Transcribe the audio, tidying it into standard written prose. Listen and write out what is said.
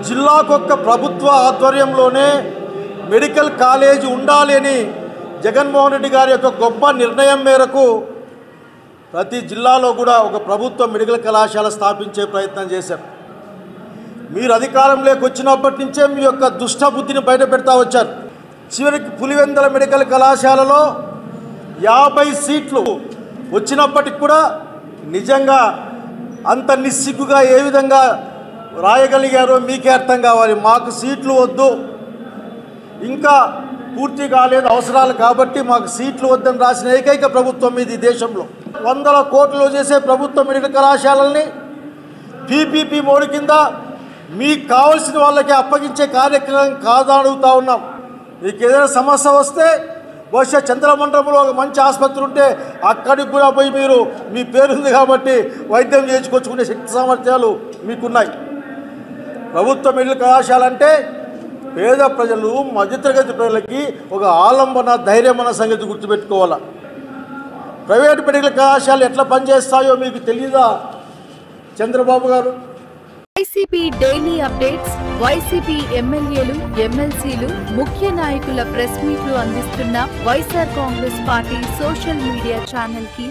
జిల్లాకొక్క ప్రభుత్వ ఆధ్వర్యంలోనే medical college ఉండాలి అని జగన్మోహన్ రెడ్డి గారి యొక్క గొప్ప నిర్ణయం మేరకు ప్రతి జిల్లాలో కూడా ఒక ప్రభుత్వ మెడికల్ కళాశాల స్థాపించే ప్రయత్నం చేశారు. మీరు అధికారంలోకి వచ్చినప్పటి నుంచే మీ యొక్క దుష్ట బుద్ధిని బయట పెడతా వచ్చారు. చివరికి పులివెందుల మెడికల్ కళాశాలలో 50 సీట్లు వచ్చినప్పటికి కూడా నిజంగా అంత నిస్సిగ్గుగా ఏ విధంగా రాయగలిగారో మీకే అర్థం కావాలి. మాకు సీట్లు వద్దు, ఇంకా పూర్తి కాలేదు అవసరాలు కాబట్టి మాకు సీట్లు వద్దని రాసిన ఏకైక ప్రభుత్వం ఇది దేశంలో. 100 కోట్లు చేసే ప్రభుత్వ మెడికల్ కళాశాలల్ని పీపీపీ మోడ్ కింద మీకు కావాల్సిన వాళ్ళకి అప్పగించే కార్యక్రమం కాదా అడుగుతా ఉన్నాం. మీకు ఏదైనా సమస్య వస్తే బహుశా చంద్రమండలంలో ఒక మంచి ఆసుపత్రి ఉంటే అక్కడికి కూడా పోయి మీరు మీ పేరుంది కాబట్టి వైద్యం చేయించుకొచ్చుకునే శక్తి సామర్థ్యాలు మీకున్నాయి. ప్రభుత్వ మెడికల్ కళాశాల అంటే పేద ప్రజలు మధ్యతరగతి ప్రజలకి ఒక ఆలంబన ధైర్యం అన్న సంగతి గుర్తుపెట్టుకోవాలా. ప్రైవేట్ మెడికల్ కళాశాలలు ఎట్లా పనిచేస్తాయో మీకు తెలీదా చంద్రబాబు గారు? వైసీపీ డైలీ అప్డేట్స్, వైసీపీ ఎమ్మెల్యేలు, ఎమ్మెల్సీలు, ముఖ్య నాయకుల ప్రెస్ మీట్లు అందిస్తున్న YSR Congress party social media channel కి